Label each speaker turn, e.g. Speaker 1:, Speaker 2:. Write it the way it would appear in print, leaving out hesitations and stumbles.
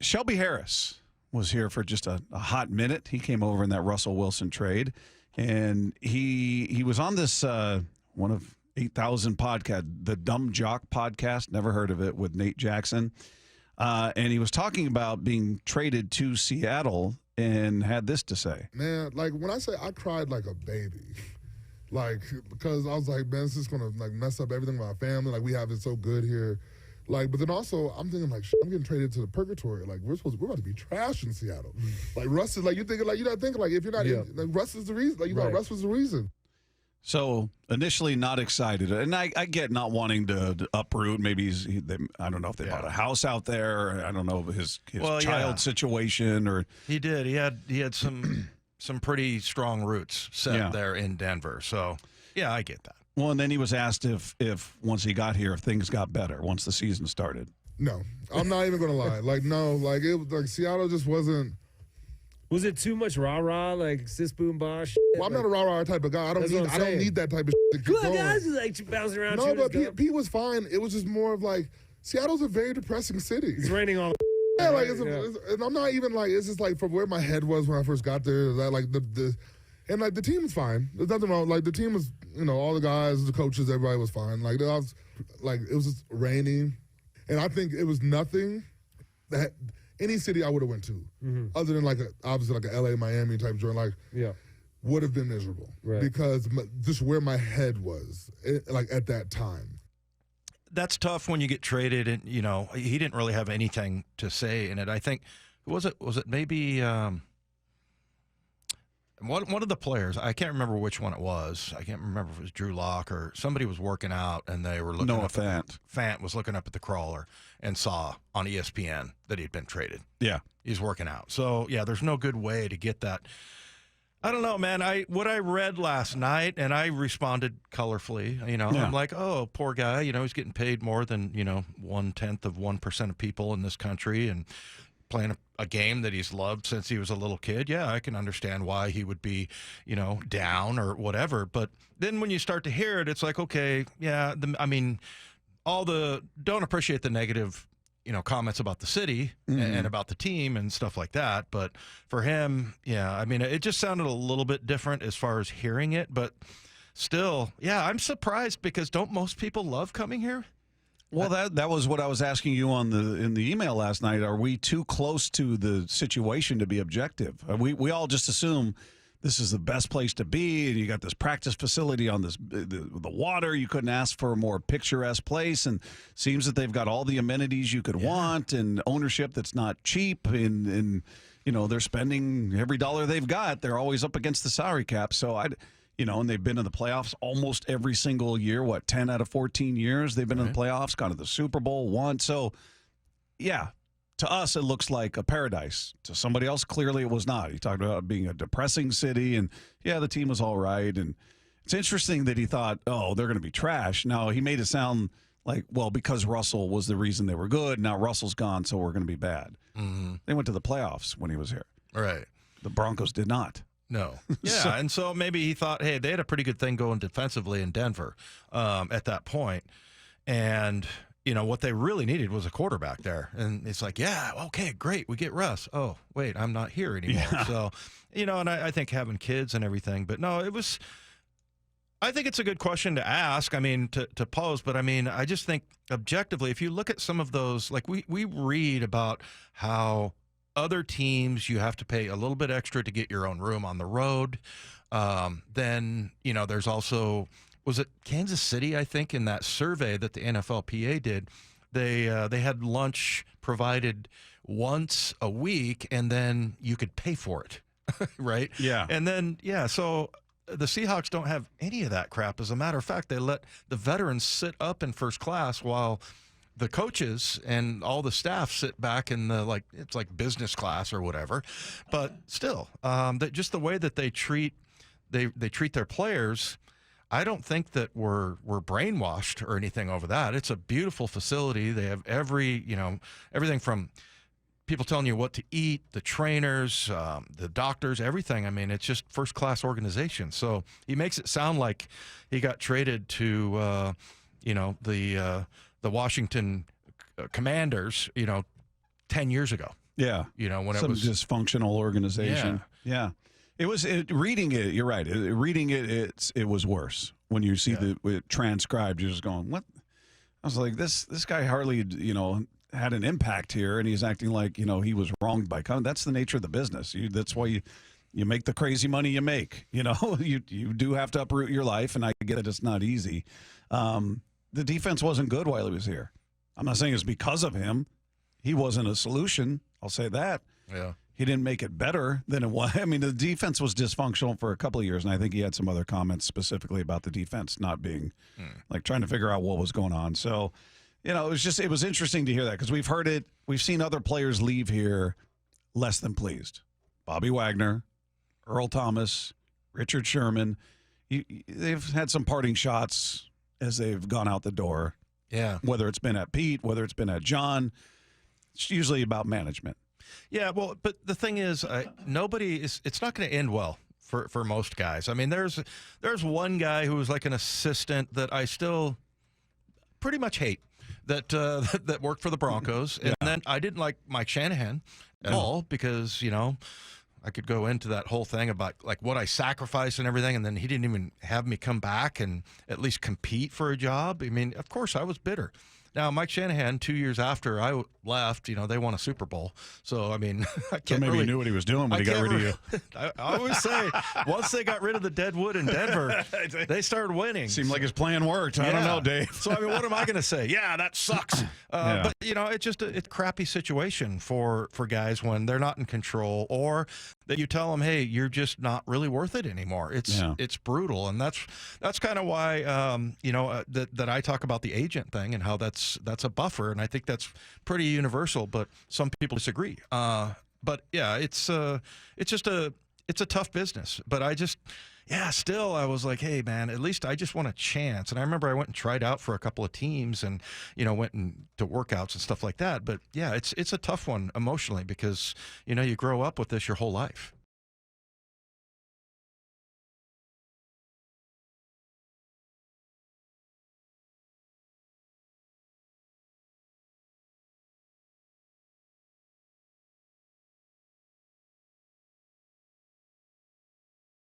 Speaker 1: Shelby Harris was here for just a hot minute. He came over in that Russell Wilson trade, and he was on this one of 8,000 podcast, the Dumb Jock podcast. Never heard of it, with Nate Jackson, and he was talking about being traded to Seattle and had this to say.
Speaker 2: Man, like when I say I cried like a baby, like because I was like, man, this is gonna like mess up everything with my family. Like we have it so good here. Like, but then also I'm thinking like, I'm getting traded to the purgatory. Like we're about to be trash in Seattle. Like Russ is like, you're not thinking like if you're not in, like Russ is the reason. Like you thought Russ was the reason.
Speaker 1: So initially not excited, and I get not wanting to uproot. Maybe I don't know if they bought a house out there. I don't know his child situation, or
Speaker 3: he did. He had some pretty strong roots set there in Denver. So yeah, I get that.
Speaker 1: Well, and then he was asked if once he got here, if things got better once the season started.
Speaker 2: No, I'm not even gonna lie. Like no, like it was like Seattle just wasn't.
Speaker 4: Was it too much rah-rah, like sis boom bosh?
Speaker 2: Well, I'm not a rah-rah type of guy. I don't need that type of shit to keep going.
Speaker 4: Guys like bouncing around.
Speaker 2: No, but Pete was fine. It was just more of like Seattle's a very depressing city.
Speaker 4: It's raining all.
Speaker 2: Yeah, like and I'm not even like it's just like from where my head was when I first got there. That like and like the team is fine. There's nothing wrong. Like the team was, all the guys, the coaches, everybody was fine. Like it was just raining, and I think it was nothing that any city I would have went to, other than obviously like a LA, Miami type joint, would have been miserable because just where my head was, like at that time.
Speaker 3: That's tough when you get traded, and he didn't really have anything to say in it. I think was it maybe one of the players. I can't remember which one it was. I can't remember if it was Drew Lock or somebody was working out, and they were looking.
Speaker 1: Noah Fant.
Speaker 3: Fant was looking up at the crawler and saw on ESPN that he'd been traded.
Speaker 1: Yeah,
Speaker 3: he's working out. So yeah, there's no good way to get that. I don't know, man. What I read last night, and I responded colorfully. I'm like, oh, poor guy. He's getting paid more than 1/10 of 1% of people in this country, and playing a game that he's loved since he was a little kid. Yeah, I can understand why he would be, down or whatever. But then when you start to hear it, it's like, okay, yeah. Don't appreciate the negative, comments about the city and about the team and stuff like that. But for him, yeah, it just sounded a little bit different as far as hearing it. But still, yeah, I'm surprised because don't most people love coming here?
Speaker 1: Well, that was what I was asking you in the email last night. Are we too close to the situation to be objective? We all just assume this is the best place to be, and you got this practice facility on the water. You couldn't ask for a more picturesque place, and seems that they've got all the amenities you could want, and ownership that's not cheap, and they're spending every dollar they've got. They're always up against the salary cap, so and they've been in the playoffs almost every single year. 10 out of 14 years they've been in the playoffs, gone to the Super Bowl once. So, yeah, to us it looks like a paradise. To somebody else, clearly it was not. He talked about it being a depressing city, and, yeah, the team was all right. And it's interesting that he thought, oh, they're going to be trash. Now, he made it sound like, well, because Russell was the reason they were good, now Russell's gone, so we're going to be bad. Mm-hmm. They went to the playoffs when he was here.
Speaker 3: Right.
Speaker 1: The Broncos did not.
Speaker 3: No. Yeah, and so maybe he thought, hey, they had a pretty good thing going defensively in Denver at that point. And, what they really needed was a quarterback there. And it's like, yeah, okay, great, we get Russ. Oh, wait, I'm not here anymore. Yeah. So, and I think having kids and everything. But, no, I think it's a good question to ask, to pose. But, I just think objectively, if you look at some of those, like we read about how – other teams, you have to pay a little bit extra to get your own room on the road. Then, there's also, was it Kansas City, I think, in that survey that the NFLPA did, they had lunch provided once a week, and then you could pay for it, right?
Speaker 1: Yeah.
Speaker 3: And then, so the Seahawks don't have any of that crap. As a matter of fact, they let the veterans sit up in first class while the coaches and all the staff sit back in it's like business class or whatever. But still, just the way that they treat their players, I don't think that we're brainwashed or anything over that. It's a beautiful facility. They have everything from people telling you what to eat, the trainers, the doctors, everything. It's just first class organization. So he makes it sound like he got traded to the Washington Commanders, 10 years ago.
Speaker 1: Yeah.
Speaker 3: When
Speaker 1: Some
Speaker 3: it was
Speaker 1: dysfunctional organization. Yeah. Reading it, you're right. Reading it was worse. When you see it transcribed, you're just going, what? I was like, this guy hardly, had an impact here, and he's acting like, he was wronged by coming. That's the nature of the business. That's why you make the crazy money you make. You do have to uproot your life, and I get it. It's not easy. The defense wasn't good while he was here. I'm not saying it's because of him. He wasn't a solution. I'll say that.
Speaker 3: Yeah.
Speaker 1: He didn't make it better than it was. I mean, the defense was dysfunctional for a couple of years, and I think he had some other comments specifically about the defense not being, like, trying to figure out what was going on. So, it was interesting to hear that because we've heard it. We've seen other players leave here less than pleased. Bobby Wagner, Earl Thomas, Richard Sherman. They've had some parting shots as they've gone out the door.
Speaker 3: Yeah.
Speaker 1: Whether it's been at Pete, whether it's been at John, it's usually about management.
Speaker 3: Yeah, well, but the thing is, it's not going to end well for most guys. I mean, there's one guy who was like an assistant that I still pretty much hate that worked for the Broncos. And then I didn't like Mike Shanahan at all because, I could go into that whole thing about like what I sacrificed and everything, and then he didn't even have me come back and at least compete for a job. I mean, of course I was bitter. Now, Mike Shanahan, 2 years after I left, they won a Super Bowl. So, I mean, I can't
Speaker 1: maybe he knew what he was doing when he got rid of you.
Speaker 3: I always say, once they got rid of the dead wood in Denver, they started winning.
Speaker 1: Seemed like his plan worked. I don't know, Dave.
Speaker 3: So, I mean, what am I going to say? Yeah, that sucks. But, it's just it's a crappy situation for guys when they're not in control, or that you tell them, hey, you're just not really worth it anymore. It's brutal. And that's kind of why, that I talk about the agent thing and how that's a buffer, and I think that's pretty universal. But some people disagree. But yeah, it's a tough business. But still, I was like, hey man, at least I just want a chance. And I remember I went and tried out for a couple of teams, and went to workouts and stuff like that. But yeah, it's a tough one emotionally because you grow up with this your whole life.